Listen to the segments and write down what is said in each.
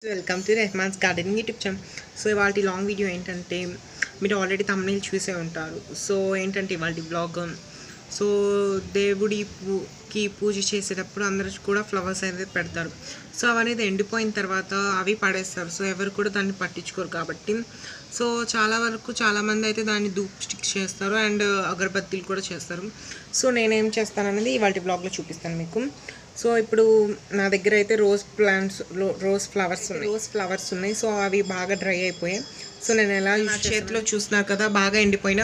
Welcome to Rahman's gardening YouTube channel. So ఇవాళ long video ఏంటంటే మీరు ఆల్రెడీ thumbnail చూసే ఉంటారు. సో ఏంటంటే ఇవాళ బ్లాగ్ సో దేవుడికి పూజ చేసేటప్పుడు అందరూ కూడా ఫ్లవర్స్ అనేది పెడతారు. సో అవనేది ఎండిపోయిన తర్వాత అవి పడేస్తారు. సో ఎవరు కూడా దాన్ని పట్టించుకోరు కాబట్టి సో చాలామంది అయితే దాన్ని ధూప్ స్టిక్ చేస్తారు అండ్ అగరబత్తీలు కూడా చేస్తారు. సో నేనేం చేస్తాననేది ఇవాళ బ్లాగ్లో చూపిస్తాను మీకు. సో ఇప్పుడు నా దగ్గర అయితే రోజ్ ఫ్లవర్స్ ఉన్నాయి. సో అవి బాగా డ్రై అయిపోయాయి. సో నేను ఎలా నా చేతిలో చూస్తున్నారు కదా, బాగా ఎండిపోయిన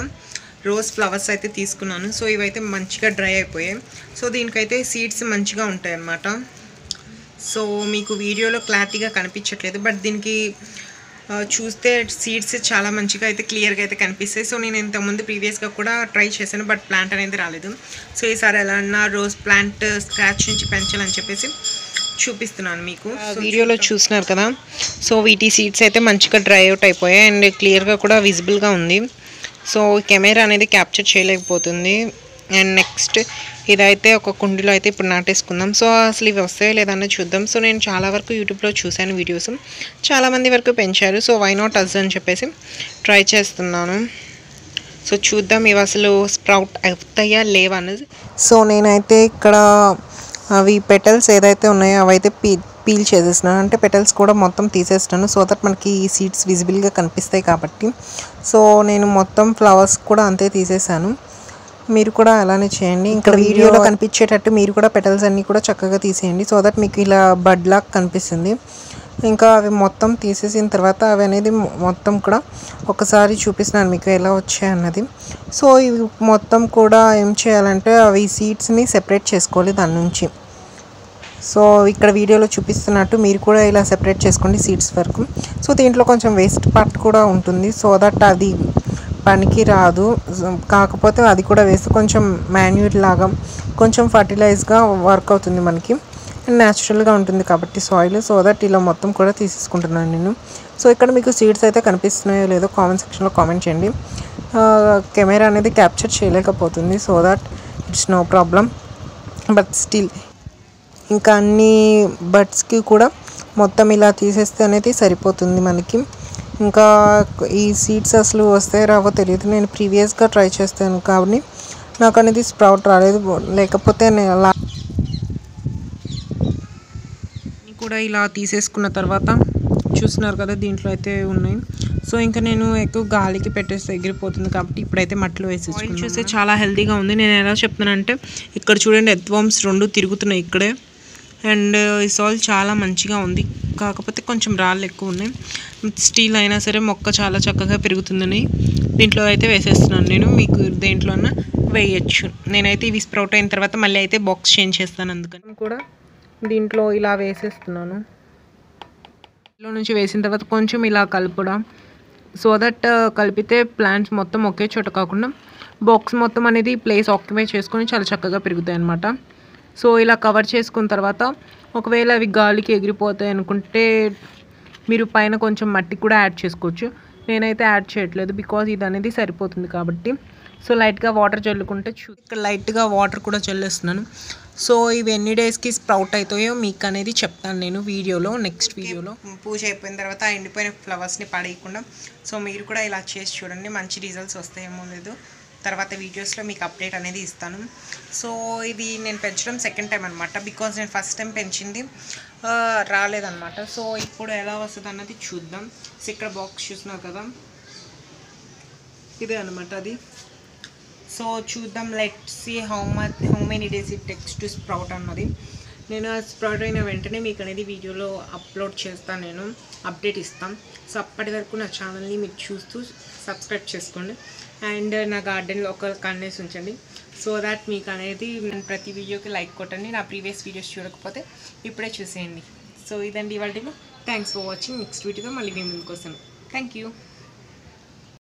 రోజ్ ఫ్లవర్స్ అయితే తీసుకున్నాను. సో ఇవైతే మంచిగా డ్రై అయిపోయాయి. సో దీనికైతే సీడ్స్ మంచిగా ఉంటాయి అన్నమాట. సో మీకు వీడియోలో క్లారిటీగా కనిపించట్లేదు, బట్ దీనికి చూస్తే సీడ్స్ చాలా మంచిగా అయితే క్లియర్గా అయితే కనిపిస్తాయి. సో నేను ఇంతకుముందు ప్రీవియస్గా కూడా ట్రై చేశాను, బట్ ప్లాంట్ అనేది రాలేదు. సో ఈసారి ఎలా అన్నా రోజ్ ప్లాంట్ స్క్రాచ్ నుంచి పెంచాలని చెప్పేసి చూపిస్తున్నాను మీకు. వీడియోలో చూస్తున్నారు కదా, సో వీటి సీడ్స్ అయితే మంచిగా డ్రై అవుట్ అయిపోయాయి అండ్ క్లియర్గా కూడా విజిబుల్గా ఉంది. సో కెమెరా అనేది క్యాప్చర్ చేయలేకపోతుంది. అండ్ నెక్స్ట్ ఇదైతే ఒక కుండీలో అయితే ఇప్పుడు నాటేసుకుందాం. సో అసలు ఇవి వస్తాయో లేదన్నా చూద్దాం. సో నేను చాలా వరకు యూట్యూబ్లో చూశాను వీడియోస్, చాలామంది వరకు పెంచారు. సో వై నాట్ అస్ అని చెప్పేసి ట్రై చేస్తున్నాను. సో చూద్దాం ఇవి అసలు స్ప్రౌట్ అవుతాయా లేవా అనేది. సో నేనైతే ఇక్కడ అవి పెటల్స్ ఏదైతే ఉన్నాయో అవైతే పీల్ చేసేస్తున్నాను, అంటే పెటల్స్ కూడా మొత్తం తీసేస్తున్నాను. సో దట్ మనకి ఈ సీడ్స్ విజిబుల్గా కనిపిస్తాయి కాబట్టి. సో నేను మొత్తం ఫ్లవర్స్ కూడా అంతే తీసేసాను. మీరు కూడా అలానే చేయండి. ఇంకా వీడియోలో కనిపించేటట్టు మీరు కూడా పెటల్స్ అన్నీ కూడా చక్కగా తీసేయండి. సో దట్ మీకు ఇలా బడ్ లాగా కనిపిస్తుంది. ఇంకా అవి మొత్తం తీసేసిన తర్వాత అవి అనేది మొత్తం కూడా ఒకసారి చూపిస్తున్నాను మీకు ఎలా వచ్చాయి అన్నది. సో ఇవి మొత్తం కూడా ఏం చేయాలంటే అవి సీడ్స్ని సెపరేట్ చేసుకోవాలి దాని నుంచి. సో ఇక్కడ వీడియోలో చూపిస్తున్నట్టు మీరు కూడా ఇలా సెపరేట్ చేసుకోండి సీడ్స్ వరకు. సో దీంట్లో కొంచెం వేస్ట్ పార్ట్ కూడా ఉంటుంది. సో దట్ అది పనికి రాదు, కాకపోతే అది కూడా వేస్తే కొంచెం మాన్యూర్ లాగా కొంచెం ఫర్టిలైజ్గా వర్క్ అవుతుంది మనకి, న్యాచురల్గా ఉంటుంది కాబట్టి సాయిల్. సో దట్ ఇలా మొత్తం కూడా తీసేసుకుంటున్నాను నేను. సో ఇక్కడ మీకు సీడ్స్ అయితే కనిపిస్తున్నాయో లేదో కామెంట్ సెక్షన్లో కామెంట్ చేయండి. కెమెరా అనేది క్యాప్చర్ చేయలేకపోతుంది, so that it's no problem. But still ఇంకా అన్ని బడ్స్కి కూడా మొత్తం ఇలా తీసేస్తే అనేది సరిపోతుంది మనకి. ఇంకా ఈ సీడ్స్ అసలు వస్తాయో రావో తెలియదు. నేను ప్రీవియస్గా ట్రై చేస్తాను కాబట్టి నాకు అనేది స్ప్రౌట్ రాలేదు, లేకపోతే కూడా ఇలా తీసేసుకున్న తర్వాత చూస్తున్నారు కదా దీంట్లో అయితే ఉన్నాయి. సో ఇంకా నేను ఎక్కువ గాలికి పెట్టేస్తే ఎగిరిపోతుంది కాబట్టి ఇప్పుడైతే మట్టిలో వేసేసుకున్నాను. చూస్తే చాలా హెల్తీగా ఉంది. నేను ఎలా చెప్తున్నానంటే ఇక్కడ చూడండి, ఎర్త్వార్మ్స్ 2 తిరుగుతున్నాయి ఇక్కడే. అండ్ ఈ సాయిల్ చాలా మంచిగా ఉంది, కాకపోతే కొంచెం రాళ్ళు ఎక్కువ ఉన్నాయి. స్టీల్ అయినా సరే మొక్క చాలా చక్కగా పెరుగుతుందని దీంట్లో అయితే వేసేస్తున్నాను నేను. మీకు దేంట్లోనా వేయచ్చు. నేనైతే ఇవి స్ప్రౌట్ అయిన తర్వాత మళ్ళీ అయితే బాక్స్ చేంజ్ చేస్తాను, అందుకని కూడా దీంట్లో ఇలా వేసేస్తున్నాను. దీంట్లో నుంచి వేసిన తర్వాత కొంచెం ఇలా కలపడం, సో దట్ కలిపితే ప్లాంట్స్ మొత్తం ఒకే చోట కాకుండా బాక్స్ మొత్తం అనేది ప్లేస్ ఆక్యుపై చేసుకొని చాలా చక్కగా పెరుగుతాయి అన్నమాట. సో ఇలా కవర్ చేసుకున్న తర్వాత ఒకవేళ అవి గాలికి ఎగిరిపోతాయి అనుకుంటే మీరు పైన కొంచెం మట్టి కూడా యాడ్ చేసుకోవచ్చు. నేనైతే యాడ్ చేయట్లేదు, బికాజ్ ఇది అనేది సరిపోతుంది కాబట్టి. సో లైట్గా వాటర్ చల్లుకుంటే ఇక్కడ లైట్గా వాటర్ కూడా చల్లేస్తున్నాను. సో ఇవి ఎన్ని డేస్కి స్ప్రౌట్ అవుతాయో మీకు అనేది చెప్తాను నేను వీడియోలో, నెక్స్ట్ వీడియోలో. పూజ అయిపోయిన తర్వాత ఎండిపోయిన ఫ్లవర్స్ని పడేయకుండా సో మీరు కూడా ఇలా చేసి చూడండి, మంచి రిజల్ట్స్ వస్తాయేమో లేదు. తర్వాత వీడియోస్లో మీకు అప్డేట్ అనేది ఇస్తాను. సో ఇది నేను పెంచడం సెకండ్ టైం అనమాట, బికాజ్ నేను ఫస్ట్ టైం పెంచింది రాలేదన్నమాట. సో ఇప్పుడు ఎలా వస్తుంది అన్నది చూద్దాం. సో ఇక్కడ బాక్స్ చూస్తున్నారు కదా, ఇదే అనమాట అది. సో చూద్దాం, let see how many days it takes to sprout అన్నది. నేను స్ప్రౌట్ అయిన వెంటనే మీకు అనేది వీడియోలో అప్లోడ్ చేస్తాను, నేను అప్డేట్ ఇస్తాను. సో అప్పటి వరకు నా ఛానల్ని మీరు చూస్తూ సబ్స్క్రైబ్ చేసుకోండి అండ్ నా గార్డెన్లో ఒక కన్నేసి ఉంచండి. సో దాట్ మీకు అనేది నేను ప్రతి వీడియోకి లైక్ కొట్టండి. నా ప్రీవియస్ వీడియోస్ చూడకపోతే ఇప్పుడే చూసేయండి. సో ఇదండి ఇవాళ. Thanks for watching. నెక్స్ట్ వీడియోతో మళ్ళీ మీ ముందుకు వస్తాను. Thank you.